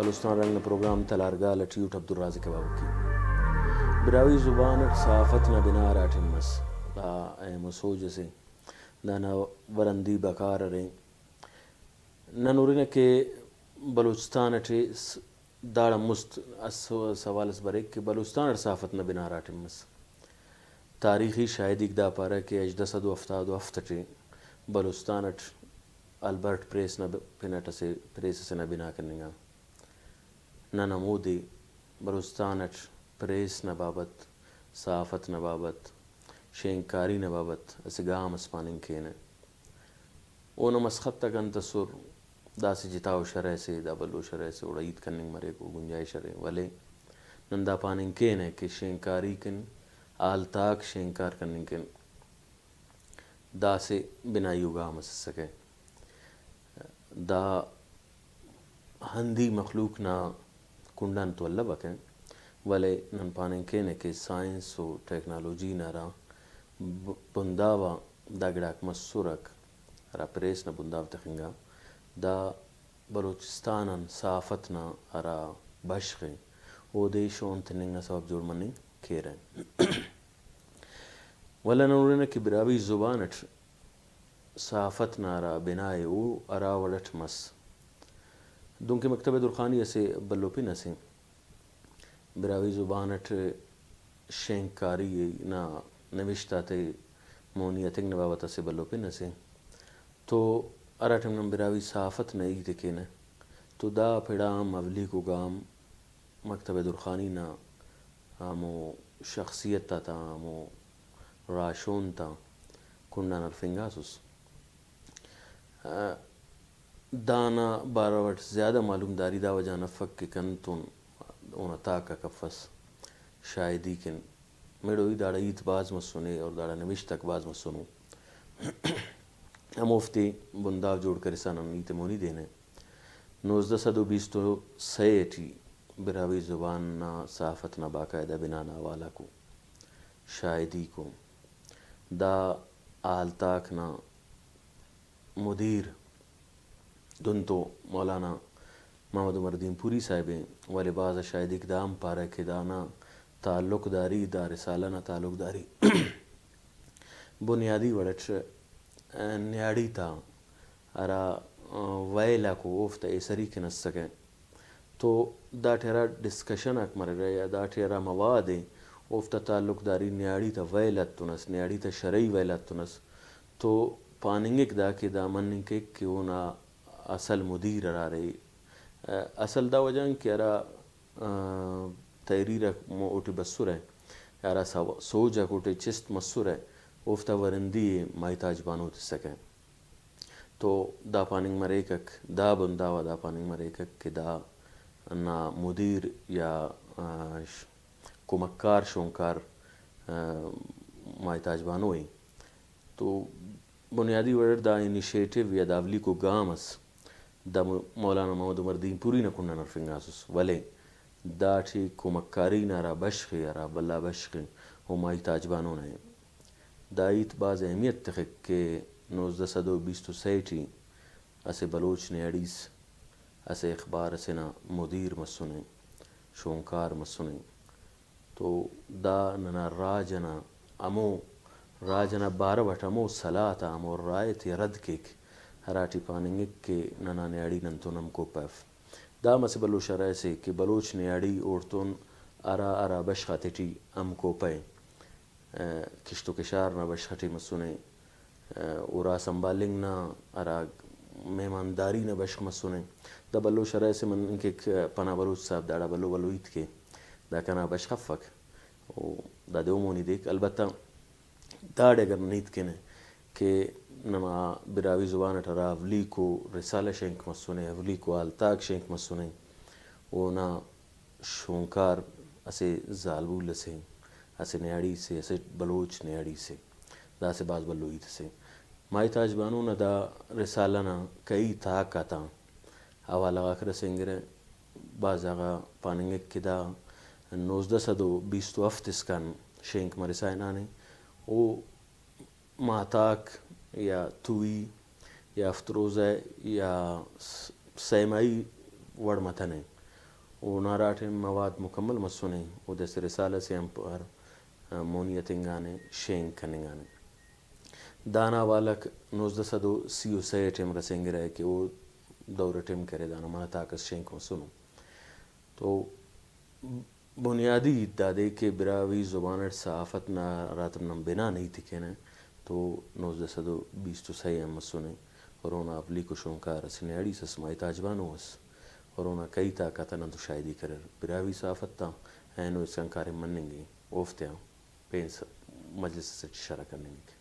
بلوچستان رنگ پروگرام تلارگال ٹیوٹ عبدالرازق ابابکی براہوئی زبان صحافت نہ بنا راٹمس دا مسوج سے دانا ورندی بکار رہیں ننورین کے بلوچستان اٹھے داڑا مست سوال اس برے کہ بلوچستان صحافت نہ بنا راٹمس تاریخی شاہد اقدا پارا کہ اجدسد و افتاد و افتٹے بلوچستان اٹھ البرٹ پریس نہ پینٹ سے پریس سے نہ بنا کرنے گا نہ نمودی بلوچستان اٹھ پریس نہ بابت صحافت نہ بابت شینکاری نہ بابت اسے گام اسپاننگ کھینے او نہ مسخط تک انتصر دا سے جتاؤ شرح سے دا بلو شرح سے اڑعید کرنے مرے کو گنجائش شرح ولے نندا پاننگ کھینے کہ شینکاری کن آل تاک شینکار کرنے کن دا سے بنائیو گام اس سکے دا ہندی مخلوق نہ کنڈان تو اللہ بکیں ولے نن پاننگ کھینے کہ سائنس و ٹیکنالوجی نہ را بنداوا دا گڑاک مسورک را پریس نہ بنداو تخنگا دا بلوچستان صحافت نہ ارا بشخیں او دے شون تننگ نہ سبب جوڑ مننگ کھے رہیں ولا نورنا کہ براہوئی زبان اٹھ صحافت نہ ارا بنائے او ارا وڑٹ مس دون کے مکتب درخانی اسے بلو پی نسیں براہوئی زبان اٹھ شینکاری نہ نوشتہ تے مونیتنگ نباوت اسے بلو پی نسیں تو ارٹم نم براہوئی صحافت نہیں تکینے تو دا پھڑام اولی کو گام مکتب درخانی نہ ہمو شخصیت تا ہمو راشون تا کنڈان الفنگاسوس دانا باروٹ زیادہ معلوم داری دا وجہ نفق کے کنتون اونا تاکا کفس شاہدی کن میڈوئی داڑا ایت باز مسونے اور داڑا نوشت تک باز مسونو ہم افتی بنداو جوڑ کر اسانا نیت مونی دینے 1926 براہوئی زبان نا صحافت نا باقاعدہ بنانا والا کو شاہدی کو دا آل تاک نا مدیر دن تو مولانا محمد عمر دین پوری صاحبیں والے بعض شاہد اقدام پارا کہ دانا تعلق داری دا رسالہ نا تعلق داری بنیادی وڑٹ نیاڑی تا ارا ویلا کو اوفتا ایسری کے نس سکیں تو دا ٹھیرا ڈسکشن اک مر رہے یا دا ٹھیرا مواد اوفتا تعلق داری نیاڑی تا ویلت تنس نیاڑی تا شرعی ویلت تنس تو پاننگک دا کہ دا مننگ کہ اونا اصل مدیر ارا رہی اصل دا وجہ کہ ارا تحریر اوٹی بسر ہے ارا سوجا کوٹی چست مسر ہے اوفتا ورندی مائتاج بانو تسکیں تو دا پاننگ مریکک دا بنداوا دا پاننگ مریکک کہ دا نا مدیر یا کمکار شونکار مائتاج بانوئی تو بنیادی ورد دا انیشیٹیو یا داولی کو گامس دا مولانا محمد عمر دین پوری نہ کننا نرفنگاسوس ولے دا ٹھی کمکاری نارا بشخی ارا بلا بشخی ہو مائتاج بانو نے دا ایت باز اہمیت تخک کہ 1926 اسے بلوچ نے اڑیس اسے اخبار اسے نا مدیر مسنے شونکار مسنے تو دا ننا راجنا امو راجنا بارہ وٹ امو صلاة امو رائت رد کیک ہراٹی پاننگک کے ننا نیاڑی ننتونم کو پیف دا مسے بلو شرح سے کہ بلوچ نیاڑی اوڑتون ارا بشخاتی ٹی ام کو پے کشتو کشار نہ بشخٹی مسنے اورا سنبالنگ نہ ارا مہمانداری نہ بشخ مسنے دا بلو شرح سے من کے پنا بلوچ صاحب داڑا بلو بلویت کے دا کنا بشخفک دا دیو مونی دیکھ البتہ داڑے اگر نیت کنے کہ نما براہوئی زبان اٹھارا اولی کو رسالہ شینک مسنے اولی کو آلتاک شینک مسنے اونا شونکار اسے زالبول سے اسے نیاڑی سے اسے بلوچ نیاڑی سے دا سے باز بلویت سے مائتاج بانو نا دا رسالہ نا کئی تاک آتا حوالہ آخر سنگرے باز آغا پاننگک کی دا 1927 اسکان شینک مرسائن آنے او ماتاک یا توی یا افتروزہ یا سیمائی وڑ متنے وہ ناراٹ مواد مکمل مسونے وہ دس رسالہ سے ہم پر مونیت انگانے شینگ کننگانے دانا والک 1936 ٹیم رسیں گے رہے کہ وہ دور ٹیم کرے دانا مانا تاکس شینگ مسنو تو بنیادی دادے کے براہوئی زبان صحافت نا راتم نم بنا نہیں تھی کہنا تو 1926 ہم مسونے اور اونا اپلی کو شونکا رسنے اڑی سسمائی تاجبانو اس اور اونا کئی طاقت نہ تو شاہدی کرر براہوئی صحافت تا اینو اس کا کارے منیں گے اوفتے ہیں پینس مجلس سے شرح کرنے گے